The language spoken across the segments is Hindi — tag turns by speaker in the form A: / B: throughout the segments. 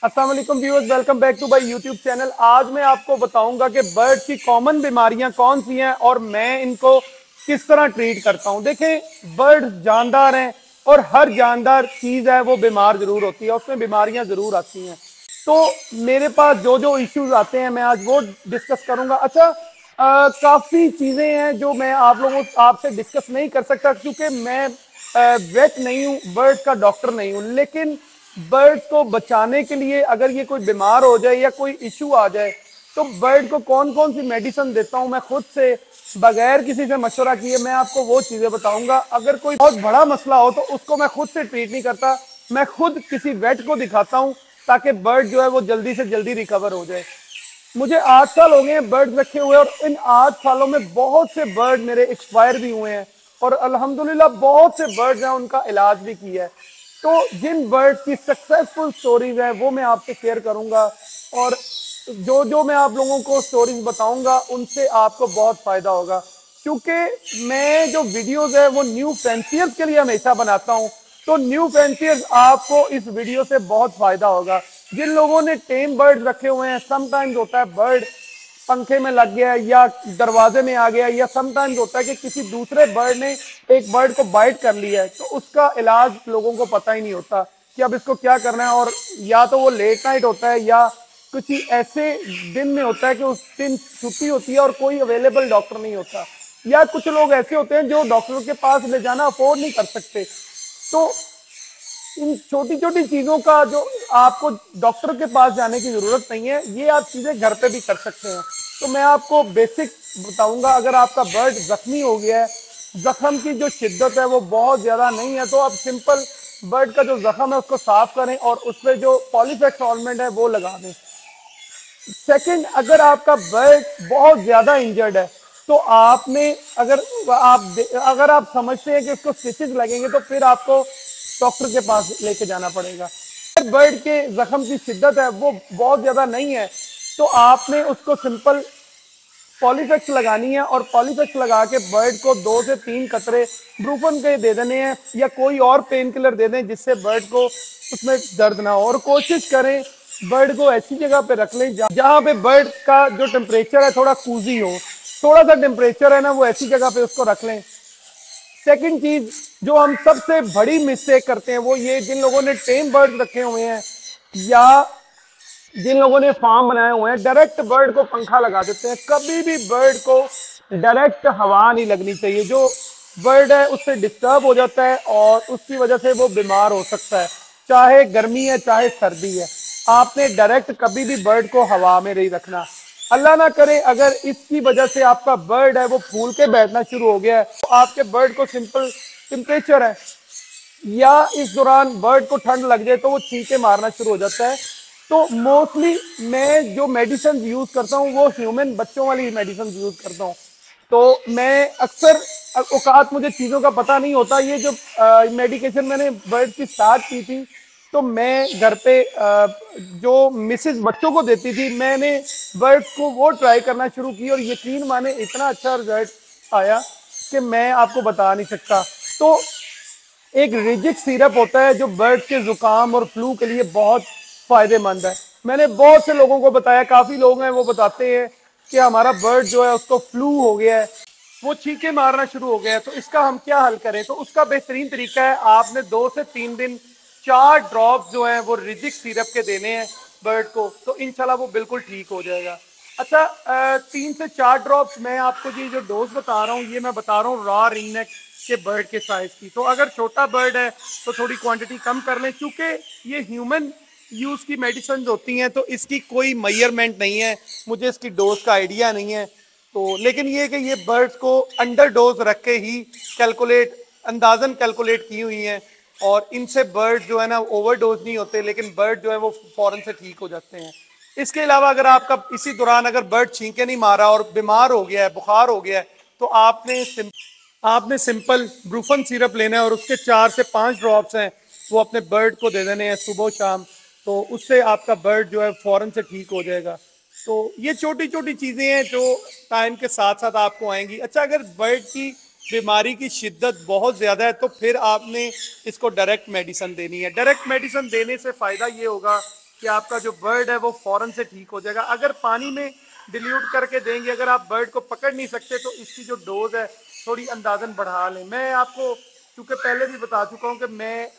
A: अस्सलाम वालेकुम viewers, welcome back to my YouTube channel. आज मैं आपको बताऊंगा कि बर्ड की कॉमन बीमारियां कौन सी हैं और मैं इनको किस तरह ट्रीट करता हूं। देखें, बर्ड जानदार हैं और हर जानदार चीज है वो बीमार जरूर होती है, उसमें बीमारियां जरूर आती हैं। तो मेरे पास जो जो इश्यूज आते हैं मैं आज वो डिस्कस करूंगा। अच्छा, काफी चीजें हैं जो मैं आप लोगों आपसे डिस्कस नहीं कर सकता क्योंकि मैं वेट नहीं हूँ, बर्ड का डॉक्टर नहीं हूँ। लेकिन बर्ड को बचाने के लिए अगर ये कोई बीमार हो जाए या कोई इशू आ जाए तो बर्ड को कौन कौन सी मेडिसिन देता हूँ मैं खुद से, बगैर किसी से मशवरा किए मैं आपको वो चीजें बताऊंगा। अगर कोई बहुत बड़ा मसला हो तो उसको मैं खुद से ट्रीट नहीं करता, मैं खुद किसी वेट को दिखाता हूँ ताकि बर्ड जो है वो जल्दी से जल्दी रिकवर हो जाए। मुझे 8 साल हो गए हैं बर्ड रखे हुए और इन 8 सालों में बहुत से बर्ड मेरे एक्सपायर भी हुए हैं और अल्हम्दुलिल्लाह बहुत से बर्ड्स हैं उनका इलाज भी किया है। तो जिन बर्ड्स की सक्सेसफुल स्टोरीज हैं वो मैं आपसे शेयर करूंगा और जो जो मैं आप लोगों को स्टोरीज बताऊंगा उनसे आपको बहुत फायदा होगा, क्योंकि मैं जो वीडियोस है वो न्यू फैंसियर्स के लिए हमेशा बनाता हूं। तो न्यू फैंसियर्स आपको इस वीडियो से बहुत फायदा होगा। जिन लोगों ने टेम बर्ड रखे हुए हैं, समटाइम्स होता है बर्ड पंखे में लग गया या दरवाजे में आ गया, या समटाइम्स होता है कि किसी दूसरे बर्ड ने एक बर्ड को बाइट कर लिया है, तो उसका इलाज लोगों को पता ही नहीं होता कि अब इसको क्या करना है। और या तो वो लेट नाइट होता है या कुछ ऐसे दिन में होता है कि उस दिन छुट्टी होती है और कोई अवेलेबल डॉक्टर नहीं होता, या कुछ लोग ऐसे होते हैं जो डॉक्टर के पास ले जाना अफोर्ड नहीं कर सकते। तो इन छोटी छोटी चीजों का जो आपको डॉक्टर के पास जाने की जरूरत नहीं है, ये आप चीजें घर पे भी कर सकते हैं। तो मैं आपको बेसिक बताऊंगा। अगर आपका बर्ड जख्मी हो गया है, जख्म की जो शिद्दत है वो बहुत ज्यादा नहीं है, तो आप सिंपल बर्ड का जो जख्म है उसको साफ करें और उस पर जो पॉलीफेक्स ऑइंटमेंट है वो लगा दें। सेकंड, अगर आपका बर्ड बहुत ज्यादा इंजर्ड है तो आपने अगर आप समझते हैं कि उसको स्टिचेस लगेंगे तो फिर आपको डॉक्टर के पास लेके जाना पड़ेगा। बर्ड के जख्म की शिद्दत है वो बहुत ज्यादा नहीं है तो आपने उसको सिंपल पॉलीफेक्स लगानी है और पॉलीफेक्स लगा के बर्ड को 2 से 3 कतरे ब्रूफन के दे देने हैं या कोई और पेन किलर दे दें जिससे बर्ड को उसमें दर्द ना हो। और कोशिश करें बर्ड को ऐसी जगह पे रख लें जहां पे बर्ड का जो टेम्परेचर है थोड़ा कूजी हो, थोड़ा सा टेम्परेचर है ना, वो ऐसी जगह पे उसको रख लें। सेकंड चीज जो हम सबसे बड़ी मिस्टेक करते हैं वो ये, जिन लोगों ने टेम बर्ड रखे हुए हैं या जिन लोगों ने फार्म बनाए हुए हैं, डायरेक्ट बर्ड को पंखा लगा देते हैं। कभी भी बर्ड को डायरेक्ट हवा नहीं लगनी चाहिए। जो बर्ड है उससे डिस्टर्ब हो जाता है और उसकी वजह से वो बीमार हो सकता है, चाहे गर्मी है चाहे सर्दी है। आपने डायरेक्ट कभी भी बर्ड को हवा में नहीं रखना। अल्लाह ना करे अगर इसकी वजह से आपका बर्ड है वो फूल के बैठना शुरू हो गया है, तो आपके बर्ड को सिंपल टेम्परेचर है या इस दौरान बर्ड को ठंड लग जाए तो वो चीखे मारना शुरू हो जाता है। तो मोस्टली मैं जो मेडिसिन यूज करता हूँ वो ह्यूमन बच्चों वाली मेडिसिन यूज करता हूँ। तो मैं अक्सर औकात मुझे चीज़ों का पता नहीं होता। ये जो मेडिकेशन मैंने बर्ड की स्टार्ट की थी तो मैं घर पे जो मिसेस बच्चों को देती थी, मैंने बर्ड्स को वो ट्राई करना शुरू की और यकीन माने इतना अच्छा रिजल्ट आया कि मैं आपको बता नहीं सकता। तो एक रिजिक सिरप होता है जो बर्ड्स के जुकाम और फ्लू के लिए बहुत फायदेमंद है। मैंने बहुत से लोगों को बताया, काफी लोग हैं वो बताते हैं कि हमारा बर्ड जो है उसको फ्लू हो गया है, वो छींके मारना शुरू हो गया है। तो इसका हम क्या हल करें? तो उसका बेहतरीन तरीका है, आपने 2 से 3 दिन 4 ड्रॉप जो है वो रिजिक सिरप के देने हैं बर्ड को, तो इंशाल्लाह वो बिल्कुल ठीक हो जाएगा। अच्छा, 3 से 4 ड्रॉप्स मैं आपको ये जो डोज बता रहा हूँ ये मैं बता रहा हूँ रॉ रिंगनेक के बर्ड के साइज की। तो अगर छोटा बर्ड है तो थोड़ी क्वांटिटी कम कर लें, क्योंकि ये ह्यूमन यूज की मेडिसिन होती हैं तो इसकी कोई मेजरमेंट नहीं है, मुझे इसकी डोज का आइडिया नहीं है। तो लेकिन ये कि ये बर्ड्स को अंडर डोज रख के ही अंदाजन कैलकुलेट की हुई हैं और इनसे बर्ड जो है ना ओवरडोज नहीं होते, लेकिन बर्ड जो है वो फौरन से ठीक हो जाते हैं। इसके अलावा अगर आपका इसी दौरान अगर बर्ड छींके नहीं मारा और बीमार हो गया है, बुखार हो गया है, तो आपने सिंपल ब्रूफन सिरप लेना है और उसके 4 से 5 ड्रॉप्स हैं वो अपने बर्ड को दे देने हैं सुबह शाम। तो उससे आपका बर्ड जो है फौरन से ठीक हो जाएगा। तो ये छोटी छोटी चीज़ें हैं जो टाइम के साथ साथ आपको आएंगी। अच्छा, अगर बर्ड की बीमारी की शिद्दत बहुत ज़्यादा है तो फिर आपने इसको डायरेक्ट मेडिसिन देनी है। डायरेक्ट मेडिसिन देने से फ़ायदा ये होगा कि आपका जो बर्ड है वो फौरन से ठीक हो जाएगा। अगर पानी में डिल्यूट करके देंगे, अगर आप बर्ड को पकड़ नहीं सकते तो इसकी जो डोज है थोड़ी अंदाजन बढ़ा लें। मैं आपको चूंकि पहले भी बता चुका हूँ कि मैं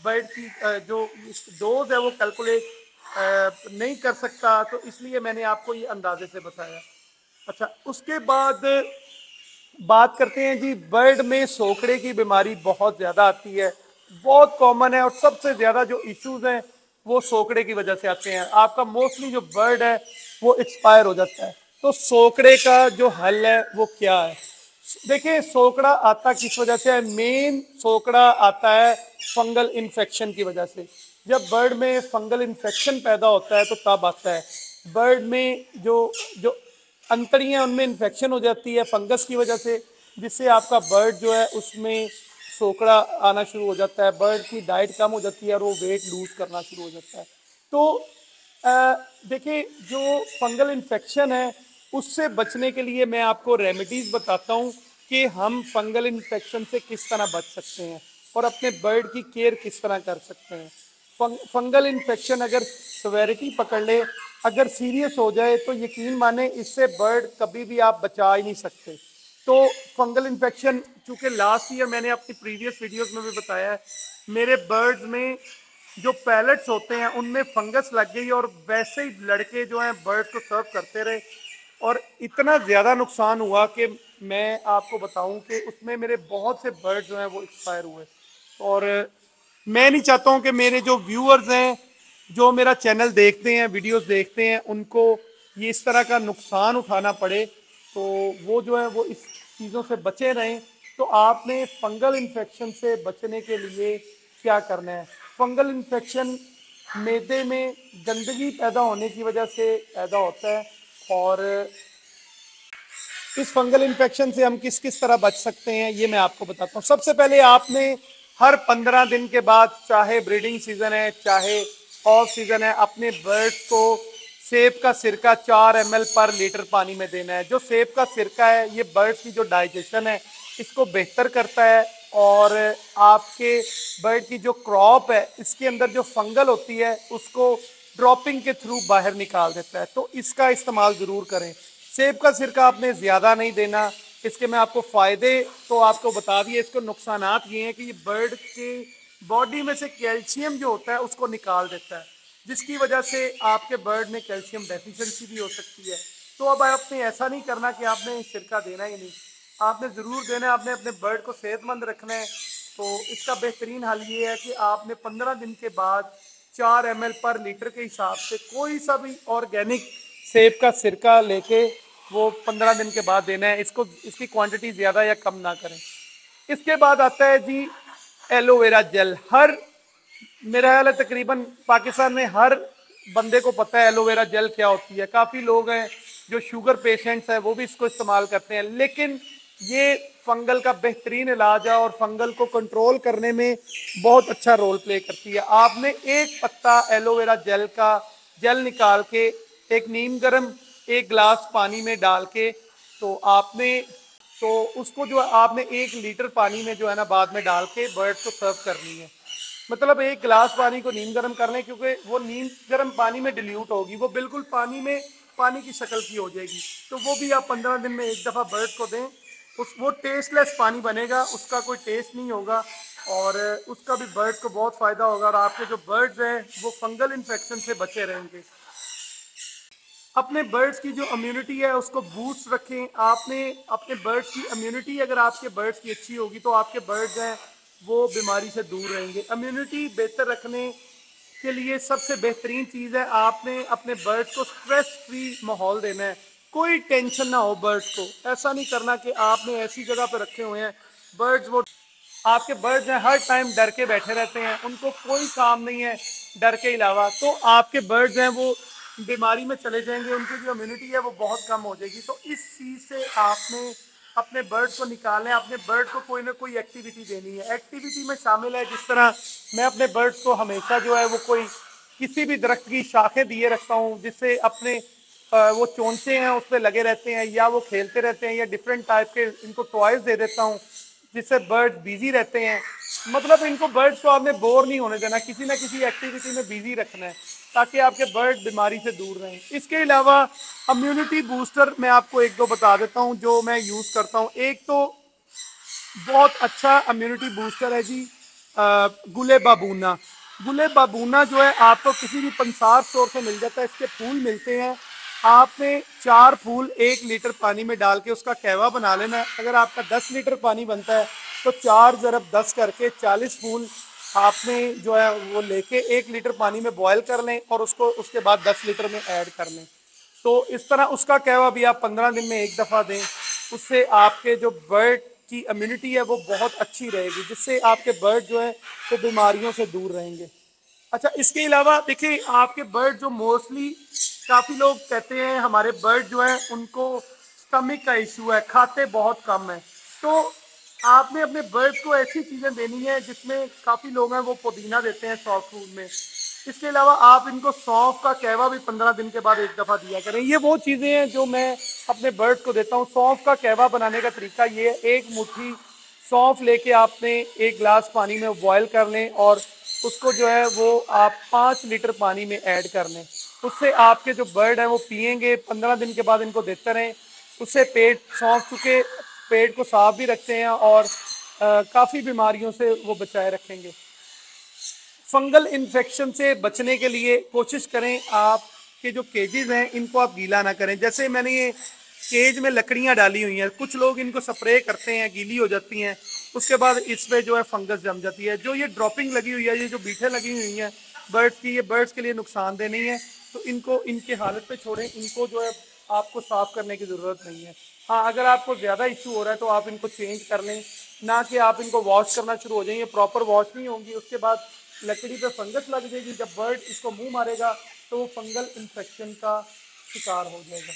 A: बर्ड की जो डोज है वो कैलकुलेट नहीं कर सकता, तो इसलिए मैंने आपको ये अंदाजे से बताया। अच्छा, उसके बाद बात करते हैं जी, बर्ड में सोकड़े की बीमारी बहुत ज्यादा आती है, बहुत कॉमन है, और सबसे ज्यादा जो इश्यूज हैं वो सोकड़े की वजह से आते हैं। आपका मोस्टली जो बर्ड है वो एक्सपायर हो जाता है। तो सोकड़े का जो हल है वो क्या है? देखिए, सोकड़ा आता किस वजह से है? मेन सोकड़ा आता है फंगल इन्फेक्शन की वजह से। जब बर्ड में फंगल इन्फेक्शन पैदा होता है तो तब आता है। बर्ड में जो जो अंतड़ियां उनमें इन्फेक्शन हो जाती है फंगस की वजह से, जिससे आपका बर्ड जो है उसमें सोकड़ा आना शुरू हो जाता है, बर्ड की डाइट कम हो जाती है और वो वेट लूज करना शुरू हो जाता है। तो देखिए, जो फंगल इन्फेक्शन है उससे बचने के लिए मैं आपको रेमेडीज बताता हूँ कि हम फंगल इन्फेक्शन से किस तरह बच सकते हैं और अपने बर्ड की केयर किस तरह कर सकते हैं। फंगल इन्फेक्शन अगर सिवेरिटी पकड़ ले, अगर सीरियस हो जाए, तो यकीन माने इससे बर्ड कभी भी आप बचा ही नहीं सकते। तो फंगल इन्फेक्शन, चूंकि लास्ट ईयर मैंने अपनी प्रीवियस वीडियोस में भी बताया है, मेरे बर्ड्स में जो पैलेट्स होते हैं उनमें फंगस लग गई और वैसे ही लड़के जो हैं बर्ड्स को सर्व करते रहे और इतना ज़्यादा नुकसान हुआ कि मैं आपको बताऊं कि उसमें मेरे बहुत से बर्ड जो हैं वो एक्सपायर हुए। और मैं नहीं चाहता हूं कि मेरे जो व्यूअर्स हैं, जो मेरा चैनल देखते हैं, वीडियोस देखते हैं, उनको ये इस तरह का नुकसान उठाना पड़े। तो वो जो है वो इस चीज़ों से बचे रहें। तो आपने फंगल इन्फेक्शन से बचने के लिए क्या करना है? फंगल इन्फेक्शन मैदे में गंदगी पैदा होने की वजह से पैदा होता है, और इस फंगल इन्फेक्शन से हम किस किस तरह बच सकते हैं ये मैं आपको बताता हूँ। सबसे पहले आपने हर 15 दिन के बाद, चाहे ब्रीडिंग सीजन है चाहे ऑफ सीजन है, अपने बर्ड को सेब का सिरका 4 ml पर लीटर पानी में देना है। जो सेब का सिरका है ये बर्ड की जो डाइजेशन है इसको बेहतर करता है, और आपके बर्ड की जो क्रॉप है इसके अंदर जो फंगल होती है उसको ड्रॉपिंग के थ्रू बाहर निकाल देता है। तो इसका इस्तेमाल जरूर करें। सेब का सिरका आपने ज्यादा नहीं देना। इसके मैं आपको फायदे तो आपको बता दिए, इसको नुकसानात ये हैं कि ये बर्ड के बॉडी में से कैल्शियम जो होता है उसको निकाल देता है, जिसकी वजह से आपके बर्ड में कैल्शियम डेफिशिएंसी भी हो सकती है। तो अब आपने ऐसा नहीं करना कि आपने सिरका देना ही नहीं, आपने ज़रूर देना है। आपने अपने बर्ड को सेहतमंद रखना है। तो इसका बेहतरीन हल ये है कि आपने 15 दिन के बाद 4 ml पर लीटर के हिसाब से कोई सा भी ऑर्गेनिक सेब का सिरका लेके वो 15 दिन के बाद देना है। इसको, इसकी क्वांटिटी ज़्यादा या कम ना करें। इसके बाद आता है जी एलोवेरा जेल। हर, मेरा ख्याल है तकरीबन पाकिस्तान में हर बंदे को पता है एलोवेरा जेल क्या होती है। काफ़ी लोग हैं जो शुगर पेशेंट्स हैं वो भी इसको इस्तेमाल करते हैं, लेकिन ये फंगल का बेहतरीन इलाज है और फंगल को कंट्रोल करने में बहुत अच्छा रोल प्ले करती है। आपने एक पत्ता एलोवेरा जेल का जेल निकाल के एक नीम गर्म 1 गिलास पानी में डाल के, तो आपने, तो उसको जो आपने 1 लीटर पानी में जो है ना बाद में डाल के बर्ड को सर्व करनी है। मतलब 1 गिलास पानी को नीम गर्म कर लें, क्योंकि वो नीम गर्म पानी में डिल्यूट होगी, वो बिल्कुल पानी में पानी की शक्ल की हो जाएगी। तो वो भी आप 15 दिन में एक दफ़ा बर्ड को दें। वो टेस्टलेस पानी बनेगा, उसका कोई टेस्ट नहीं होगा, और उसका भी बर्ड को बहुत फ़ायदा होगा, और आपके जो बर्ड्स हैं वो फंगल इन्फेक्शन से बचे रहेंगे। अपने बर्ड्स की जो इम्यूनिटी है उसको बूस्ट रखें। आपने अपने बर्ड्स की इम्यूनिटी, अगर आपके बर्ड्स की अच्छी होगी तो आपके बर्ड्स हैं वो बीमारी से दूर रहेंगे। इम्यूनिटी बेहतर रखने के लिए सबसे बेहतरीन चीज़ है, आपने अपने बर्ड्स को स्ट्रेस फ्री माहौल देना है। कोई टेंशन ना हो बर्ड्स को। ऐसा नहीं करना कि आपने ऐसी जगह पर रखे हुए हैं बर्ड्स, वो आपके बर्ड्स हैं हर टाइम डर के बैठे रहते हैं, उनको कोई काम नहीं है डर के अलावा, तो आपके बर्ड्स हैं वो बीमारी में चले जाएंगे, उनकी जो इम्यूनिटी है वो बहुत कम हो जाएगी। तो इस चीज़ से आपने अपने बर्ड को निकालना है। अपने बर्ड को कोई ना कोई एक्टिविटी देनी है। एक्टिविटी में शामिल है, जिस तरह मैं अपने बर्ड्स को हमेशा जो है वो कोई किसी भी दरख्त की शाखें दिए रखता हूँ, जिससे अपने वो चोंचे हैं उस पर लगे रहते हैं, या वो खेलते रहते हैं, या डिफरेंट टाइप के इनको टॉयज दे देता हूँ जिससे बर्ड बिजी रहते हैं। मतलब इनको बर्ड्स को आपने बोर नहीं होने देना, किसी ना किसी एक्टिविटी में बिजी रखना है। ताकि आपके बर्ड बीमारी से दूर रहें। इसके अलावा इम्यूनिटी बूस्टर मैं आपको एक दो बता देता हूँ जो मैं यूज़ करता हूँ। एक तो बहुत अच्छा इम्यूनिटी बूस्टर है जी, गुले बाबूना। गुले बाबूना जो है आपको किसी भी पंसार स्टोर से मिल जाता है। इसके फूल मिलते हैं, आपने 4 फूल 1 लीटर पानी में डाल के उसका कहवा बना लेना है। अगर आपका 10 लीटर पानी बनता है तो 4 × 10 करके 40 फूल आपने जो है वो लेके 1 लीटर पानी में बॉयल कर लें और उसको उसके बाद 10 लीटर में ऐड कर लें। तो इस तरह उसका कहवा भी आप 15 दिन में एक दफ़ा दें। उससे आपके जो बर्ड की इम्यूनिटी है वो बहुत अच्छी रहेगी, जिससे आपके बर्ड जो है वो बीमारियों से दूर रहेंगे। अच्छा, इसके अलावा देखिए आपके बर्ड जो मोस्टली काफ़ी लोग कहते हैं हमारे बर्ड जो है उनको स्टमक का इशू है, खाते बहुत कम है। तो आपने अपने बर्ड्स को ऐसी चीज़ें देनी है जिसमें काफ़ी लोग हैं वो पुदीना देते हैं सॉफ्ट फूड में। इसके अलावा आप इनको सौंफ का कहवा भी 15 दिन के बाद एक दफ़ा दिया करें। ये वो चीज़ें हैं जो मैं अपने बर्ड्स को देता हूँ। सौंफ का कहवा बनाने का तरीका ये है, एक मुट्ठी सौंफ लेके आपने 1 गिलास पानी में बॉयल कर लें और उसको जो है वो आप 5 लीटर पानी में ऐड कर लें। उससे आपके जो बर्ड हैं वो पिएंगे। 15 दिन के बाद इनको देते रहें। उससे सौंफ चूँकि पेट को साफ भी रखते हैं और काफ़ी बीमारियों से वो बचाए रखेंगे। फंगल इन्फेक्शन से बचने के लिए कोशिश करें आपके जो केजेस हैं इनको आप गीला ना करें। जैसे मैंने ये केज में लकड़ियां डाली हुई हैं, कुछ लोग इनको स्प्रे करते हैं, गीली हो जाती हैं, उसके बाद इस पे जो है फंगस जम जाती है। जो ये ड्रॉपिंग लगी हुई है, ये जो बीठे लगी हुई हैं बर्ड्स की, ये बर्ड्स के लिए नुकसानदेह नहीं है। तो इनको इनके हालत पे छोड़ें, इनको जो है आपको साफ करने की ज़रूरत नहीं है। हाँ, अगर आपको ज़्यादा इशू हो रहा है तो आप इनको चेंज कर लें, ना कि आप इनको वॉश करना शुरू हो जाइए। प्रॉपर वॉश नहीं होंगी, उसके बाद लकड़ी पे फंगस लग जाएगी। जब बर्ड इसको मुंह मारेगा तो वो फंगल इन्फेक्शन का शिकार हो जाएगा।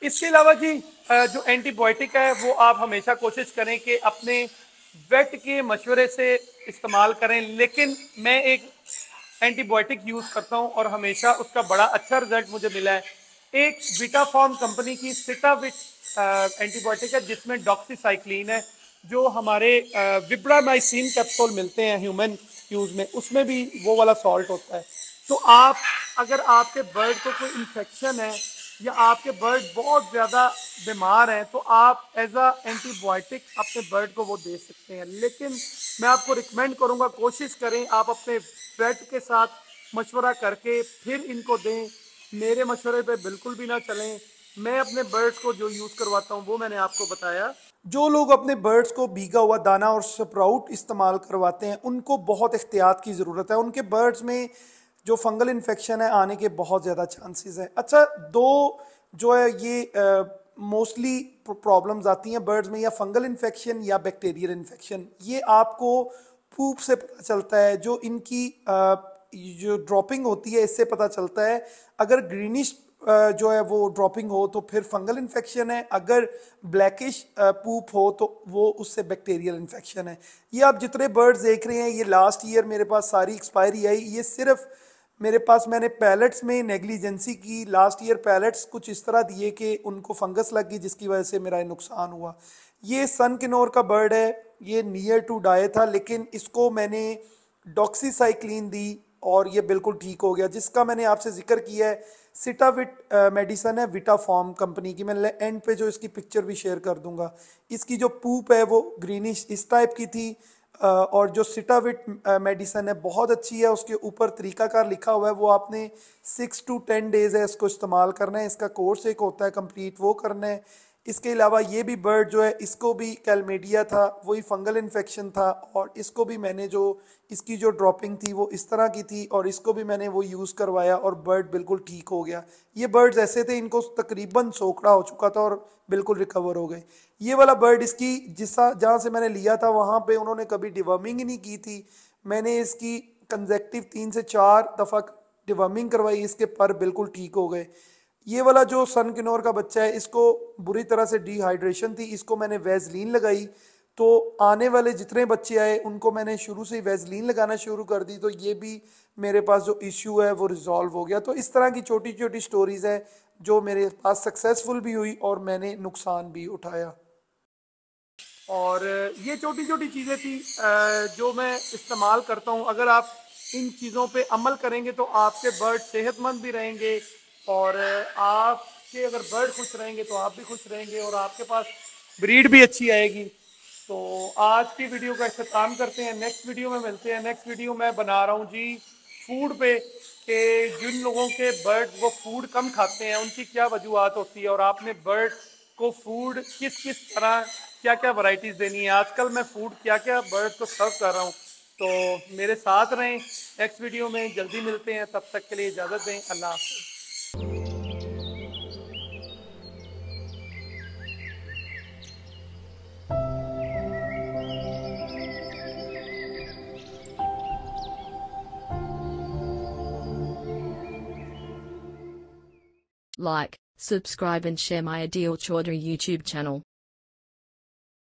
A: इसके अलावा जी जो एंटीबायोटिक है वो आप हमेशा कोशिश करें कि अपने वेट के मशवरे से इस्तेमाल करें। लेकिन मैं एक एंटीबायोटिक यूज़ करता हूं और हमेशा उसका बड़ा अच्छा रिजल्ट मुझे मिला है। एक विटाफॉर्म कंपनी की सिटाविट एंटीबायोटिक है जिसमें डॉक्सीसाइक्लिन है। जो हमारे विब्रामाइसिन कैप्सूल मिलते हैं ह्यूमन यूज़ में, उसमें भी वो वाला सॉल्ट होता है। तो आप अगर आपके बर्ड को कोई इन्फेक्शन है या आपके बर्ड बहुत ज़्यादा बीमार हैं तो आप एज अ एंटीबायोटिक अपने बर्ड को वो दे सकते हैं। लेकिन मैं आपको रिकमेंड करूंगा, कोशिश करें आप अपने पेट के साथ मशवरा करके फिर इनको दें। मेरे मशवरे पे बिल्कुल भी ना चलें। मैं अपने बर्ड्स को जो यूज़ करवाता हूँ वो मैंने आपको बताया। जो लोग अपने बर्ड्स को भीगा हुआ दाना और स्प्राउट इस्तेमाल करवाते हैं उनको बहुत एहतियात की ज़रूरत है। उनके बर्ड्स में जो फंगल इन्फेक्शन है आने के बहुत ज़्यादा चांसेस हैं। अच्छा, दो जो है ये मोस्टली प्रॉब्लम्स आती हैं बर्ड्स में, या फंगल इन्फेक्शन या बैक्टीरियल इन्फेक्शन। ये आपको पूप से पता चलता है, जो इनकी जो ड्रॉपिंग होती है इससे पता चलता है। अगर ग्रीनिश जो है वो ड्रॉपिंग हो तो फिर फंगल इन्फेक्शन है, अगर ब्लैकिश पूप हो तो वो उससे बैक्टीरियल इन्फेक्शन है। ये आप जितने बर्ड्स देख रहे हैं ये लास्ट ईयर मेरे पास सारी एक्सपायरी आई। ये सिर्फ मेरे पास मैंने पैलेट्स में नेग्लिजेंसी की। लास्ट ईयर पैलेट्स कुछ इस तरह दिए कि उनको फंगस लग गई जिसकी वजह से मेरा नुकसान हुआ। ये सन किनोर का बर्ड है, ये नियर टू डाई था, लेकिन इसको मैंने डॉक्सीसाइक्लिन दी और ये बिल्कुल ठीक हो गया। जिसका मैंने आपसे जिक्र किया है सिटाविट मेडिसन है, विटाफॉर्म कंपनी की। मैं एंड पे जो इसकी पिक्चर भी शेयर कर दूंगा। इसकी जो पूप है वो ग्रीनिश इस टाइप की थी। और जो सिटाविट मेडिसन है बहुत अच्छी है। उसके ऊपर तरीकाकार लिखा हुआ है, वो आपने 6 to 10 डेज है इसको इस्तेमाल करना है। इसका कोर्स एक होता है कंप्लीट, वो करना है। इसके अलावा ये भी बर्ड जो है इसको भी कैलमेडिया था, वही फंगल इन्फेक्शन था, और इसको भी मैंने जो इसकी जो ड्रॉपिंग थी वो इस तरह की थी और इसको भी मैंने वो यूज़ करवाया और बर्ड बिल्कुल ठीक हो गया। ये बर्ड्स ऐसे थे इनको तकरीबन सोखड़ा हो चुका था और बिल्कुल रिकवर हो गए। ये वाला बर्ड इसकी जहाँ से मैंने लिया था वहाँ पे उन्होंने कभी डिवर्मिंग ही नहीं की थी। मैंने इसकी कंजेक्टिव 3 से 4 दफ़ा डिवर्मिंग करवाई, इसके पर बिल्कुल ठीक हो गए। ये वाला जो सन किनोर का बच्चा है इसको बुरी तरह से डिहाइड्रेशन थी, इसको मैंने वैजलीन लगाई। तो आने वाले जितने बच्चे आए उनको मैंने शुरू से ही वैजलीन लगाना शुरू कर दी, तो ये भी मेरे पास जो इश्यू है वो रिजॉल्व हो गया। तो इस तरह की छोटी छोटी स्टोरीज है जो मेरे पास सक्सेसफुल भी हुई और मैंने नुकसान भी उठाया। और ये छोटी छोटी चीज़ें थी जो मैं इस्तेमाल करता हूँ। अगर आप इन चीज़ों पे अमल करेंगे तो आपके बर्ड सेहतमंद भी रहेंगे, और आपके अगर बर्ड खुश रहेंगे तो आप भी खुश रहेंगे और आपके पास ब्रीड भी अच्छी आएगी। तो आज की वीडियो का इख्तिताम करते हैं, नेक्स्ट वीडियो में मिलते हैं। नेक्स्ट वीडियो मैं बना रहा हूँ जी फूड पे, कि जिन लोगों के बर्ड वो फूड कम खाते हैं उनकी क्या वजूहत होती है, और आपने बर्ड को फूड किस किस तरह क्या क्या वैरायटीज देनी है। आजकल मैं फूड क्या क्या बर्ड को सर्व कर रहा हूँ। तो मेरे साथ रहें, नेक्स्ट वीडियो में जल्दी मिलते हैं, तब तक के लिए इजाज़त दें। अल्लाह हाफ़िज़।
B: Like, subscribe and share my Adil Chaudhary YouTube channel.